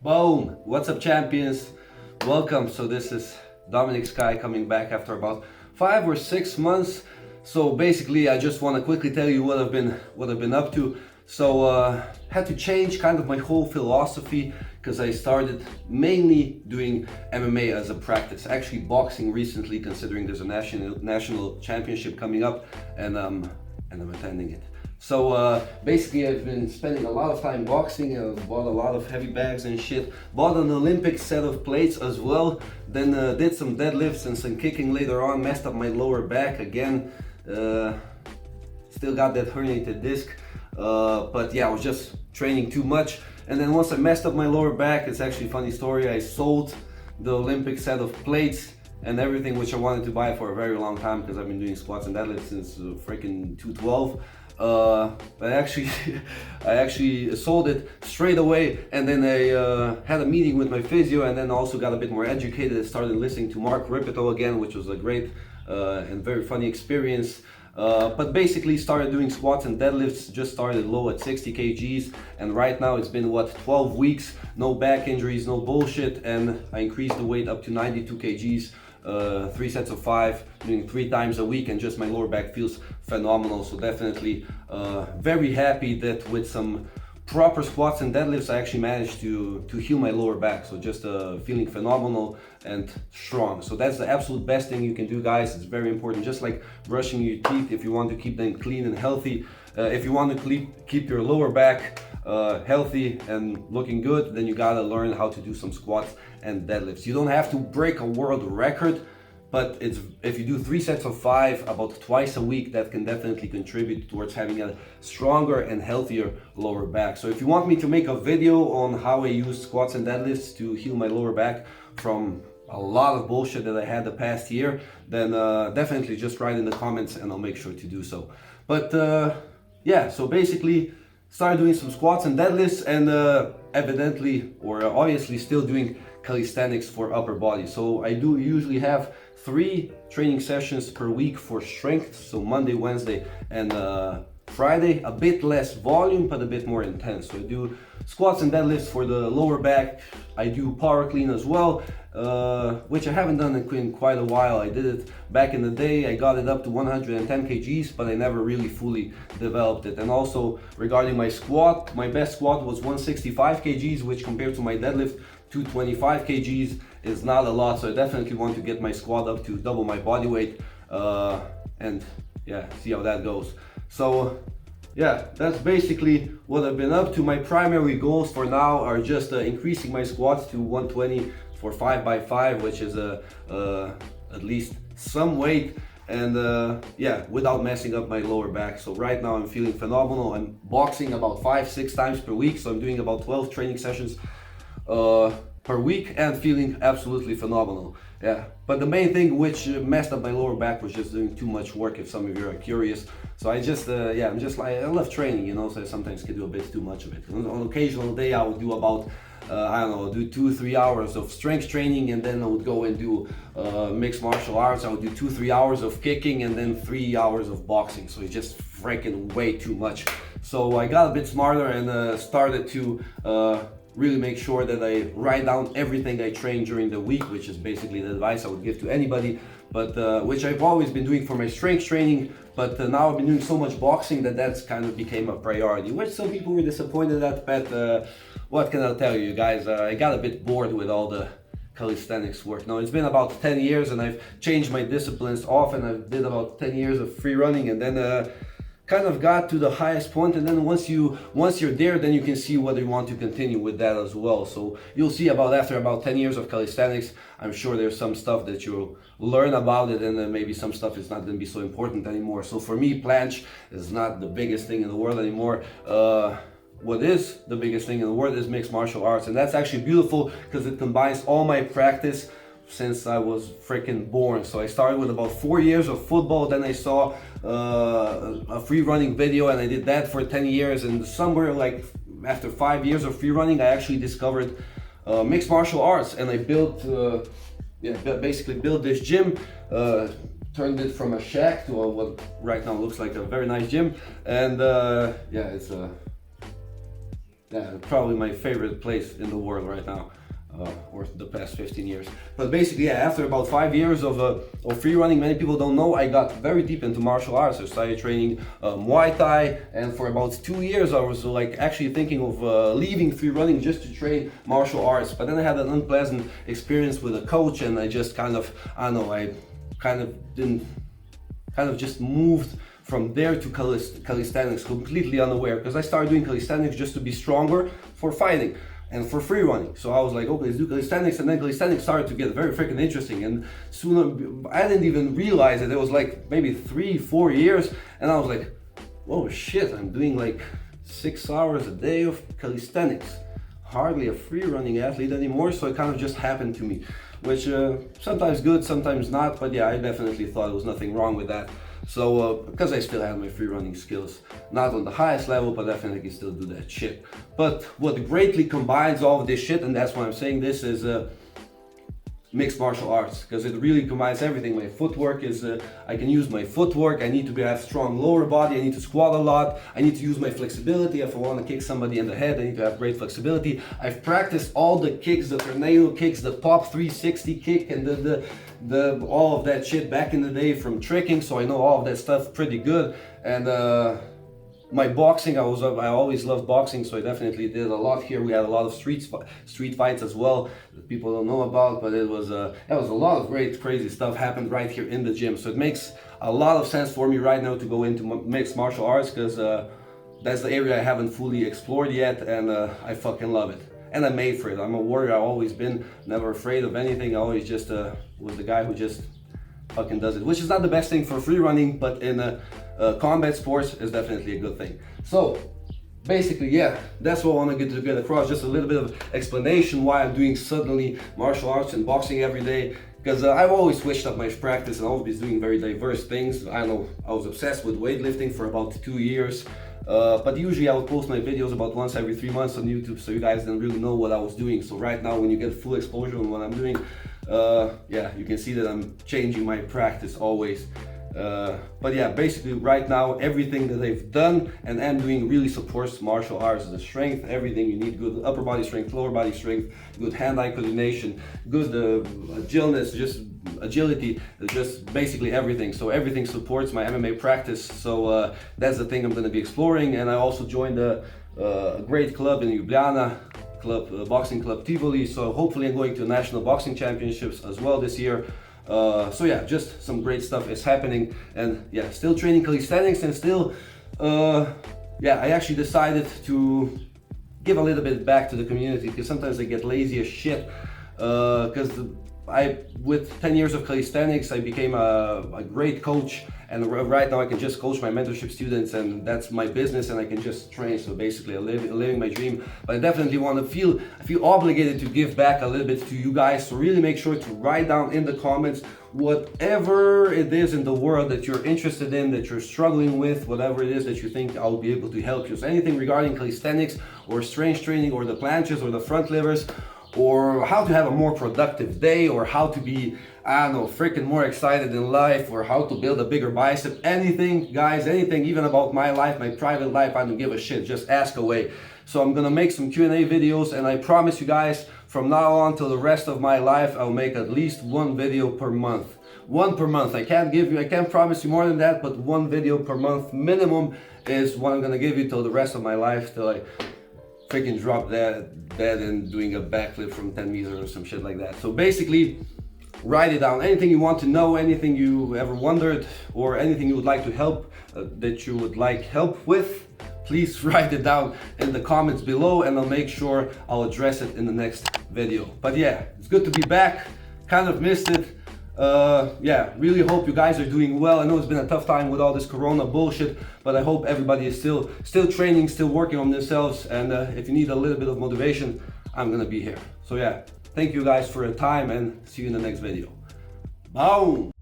Boom! What's up, champions? Welcome. So this is Dominik Sky coming back after about 5 or 6 months. So basically, I just want to quickly tell you what I've been up to. So had to change kind of my whole philosophy because I started mainly doing MMA as a practice. Actually, boxing recently, considering there's a national championship coming up, and I'm attending it. So basically, I've been spending a lot of time boxing. I've bought a lot of heavy bags and shit. Bought an Olympic set of plates as well. Then did some deadlifts and some kicking later on. Messed up my lower back again. Still got that herniated disc. But yeah, I was just training too much. And then once I messed up my lower back, it's actually a funny story. I sold the Olympic set of plates and everything, which I wanted to buy for a very long time because I've been doing squats and deadlifts since freaking 2012. But I actually sold it straight away, and then I had a meeting with my physio, and then also got a bit more educated. I started listening to Mark Ripito again, which was a great and very funny experience. But basically started doing squats and deadlifts, just started low at 60 kgs, and right now it's been 12 weeks, no back injuries, no bullshit, and I increased the weight up to 92 kgs. 3 sets of 5, doing 3 times a week, and just my lower back feels phenomenal. So definitely very happy that with some proper squats and deadlifts I actually managed to heal my lower back. So just feeling phenomenal and strong. So that's the absolute best thing you can do, guys. It's very important, just like brushing your teeth. If you want to keep them clean and healthy, if you want to keep your lower back healthy and looking good, then you gotta learn how to do some squats and deadlifts. You don't have to break a world record, but if you do 3 sets of 5 about twice a week, that can definitely contribute towards having a stronger and healthier lower back. So if you want me to make a video on how I use squats and deadlifts to heal my lower back from a lot of bullshit that I had the past year, then definitely just write in the comments and I'll make sure to do so. But yeah, so basically started doing some squats and deadlifts, and obviously still doing calisthenics for upper body. So I do usually have 3 training sessions per week for strength, so Monday, Wednesday, and Friday. A bit less volume, but a bit more intense. So I do squats and deadlifts for the lower back. I do power clean as well, which I haven't done in quite a while. I did it back in the day. I got it up to 110 kgs, but I never really fully developed it. And also regarding my squat, my best squat was 165 kgs, which compared to my deadlift 225 kgs is not a lot. So I definitely want to get my squat up to double my body weight, and yeah, see how that goes. So yeah, that's basically what I've been up to. My primary goals for now are just increasing my squats to 120 for 5x5, which is at least some weight, and yeah, without messing up my lower back. So right now I'm feeling phenomenal. I'm boxing about 5-6 times per week, so I'm doing about 12 training sessions per week and feeling absolutely phenomenal. Yeah, but the main thing which messed up my lower back was just doing too much work, if some of you are curious. So I just yeah, I'm just like, I love training, you know, so I sometimes can do a bit too much of it. On an occasional day I would do about I don't know, do 2-3 hours of strength training, and then I would go and do mixed martial arts. I would do 2-3 hours of kicking and then 3 hours of boxing. So it's just freaking way too much. So I got a bit smarter and started to really make sure that I write down everything I train during the week, which is basically the advice I would give to anybody, but which I've always been doing for my strength training. But now I've been doing so much boxing that that's kind of became a priority, which some people were disappointed at, but what can I tell you guys? I got a bit bored with all the calisthenics work. Now it's been about 10 years and I've changed my disciplines often. I did about 10 years of free running, and then kind of got to the highest point, and then once you're there, then you can see whether you want to continue with that as well. So you'll see after about 10 years of calisthenics, I'm sure there's some stuff that you'll learn about it, and then maybe some stuff is not going to be so important anymore. So for me, planche is not the biggest thing in the world anymore. What is the biggest thing in the world is mixed martial arts, and that's actually beautiful because it combines all my practice since I was freaking born. So I started with about 4 years of football, then I saw a free running video and I did that for 10 years, and somewhere like after 5 years of free running I actually discovered mixed martial arts, and I built basically built this gym, turned it from a shack to what right now looks like a very nice gym, and yeah, yeah, probably my favorite place in the world right now. Or the past 15 years. But basically, yeah, after about 5 years of free running, many people don't know, I got very deep into martial arts. I started training Muay Thai, and for about 2 years I was like actually thinking of leaving free running just to train martial arts. But then I had an unpleasant experience with a coach, and I just kind of, I don't know, I kind of just moved from there to calisthenics completely unaware, because I started doing calisthenics just to be stronger for fighting and for free running. So I was like, okay, let's do calisthenics, and then calisthenics started to get very freaking interesting, and soon I didn't even realize it. It was like maybe 3-4 years, and I was like, oh shit, I'm doing like 6 hours a day of calisthenics. Hardly a free running athlete anymore, so it kind of just happened to me, which sometimes good, sometimes not, but yeah, I definitely thought there was nothing wrong with that. So, because I still have my free running skills, not on the highest level, but definitely can still do that shit. But what greatly combines all of this shit, and that's why I'm saying this, is mixed martial arts, because it really combines everything. My footwork is, I can use my footwork, I need to have strong lower body, I need to squat a lot, I need to use my flexibility. If I want to kick somebody in the head, I need to have great flexibility. I've practiced all the kicks, the tornado kicks, the pop 360 kick, and the all of that shit back in the day from tricking, so I know all of that stuff pretty good. And my boxing, I always loved boxing, so I definitely did a lot here. We had a lot of street fights as well that people don't know about, but it was a lot of great crazy stuff happened right here in the gym. So it makes a lot of sense for me right now to go into mixed martial arts, because that's the area I haven't fully explored yet, and I fucking love it. And I'm made for it. I'm a warrior. I've always been, never afraid of anything. I always just was the guy who just fucking does it, which is not the best thing for free running, but in combat sports is definitely a good thing. So basically, yeah, that's what I want to get across. Just a little bit of explanation why I'm doing suddenly martial arts and boxing every day, because I've always switched up my practice and always been doing very diverse things. I know I was obsessed with weightlifting for about 2 years. But usually I would post my videos about once every 3 months on YouTube, so you guys didn't really know what I was doing. So right now, when you get full exposure on what I'm doing, yeah, you can see that I'm changing my practice always. But yeah, basically right now, everything that I've done and am doing really supports martial arts. The strength, everything you need, good upper body strength, lower body strength, good hand-eye coordination, good agility, just basically everything. So everything supports my MMA practice. So that's the thing I'm going to be exploring. And I also joined a great club in Ljubljana, boxing club Tivoli. So hopefully I'm going to national boxing championships as well this year. So yeah, just some great stuff is happening, and yeah, still training calisthenics, and still yeah, I actually decided to give a little bit back to the community, because sometimes I get lazy as shit, because with 10 years of calisthenics I became a great coach, and right now I can just coach my mentorship students, and that's my business, and I can just train. So basically I'm living my dream, but I definitely want to feel obligated to give back a little bit to you guys. So really make sure to write down in the comments whatever it is in the world that you're interested in, that you're struggling with, whatever it is that you think I'll be able to help you. So anything regarding calisthenics or strength training or the planches or the front levers, or how to have a more productive day, or how to be, I don't know, freaking more excited in life, or how to build a bigger bicep, anything, guys, anything, even about my life, my private life, I don't give a shit, just ask away. So I'm gonna make some Q&A videos, and I promise you guys, from now on till the rest of my life, I'll make at least 1 video per month. 1 per month. I can't promise you more than that, but 1 video per month minimum is what I'm gonna give you till the rest of my life, till I freaking drop dead and doing a backflip from 10 meters or some shit like that. So basically, write it down. Anything you want to know, anything you ever wondered, or anything you would like to help, that you would like help with, please write it down in the comments below, and I'll make sure I'll address it in the next video. But yeah, it's good to be back. Kind of missed it. Yeah, really hope you guys are doing well. I know it's been a tough time with all this corona bullshit, but I hope everybody is still training, still working on themselves, and if you need a little bit of motivation, I'm gonna be here. So yeah, thank you guys for your time, and see you in the next video. Boom!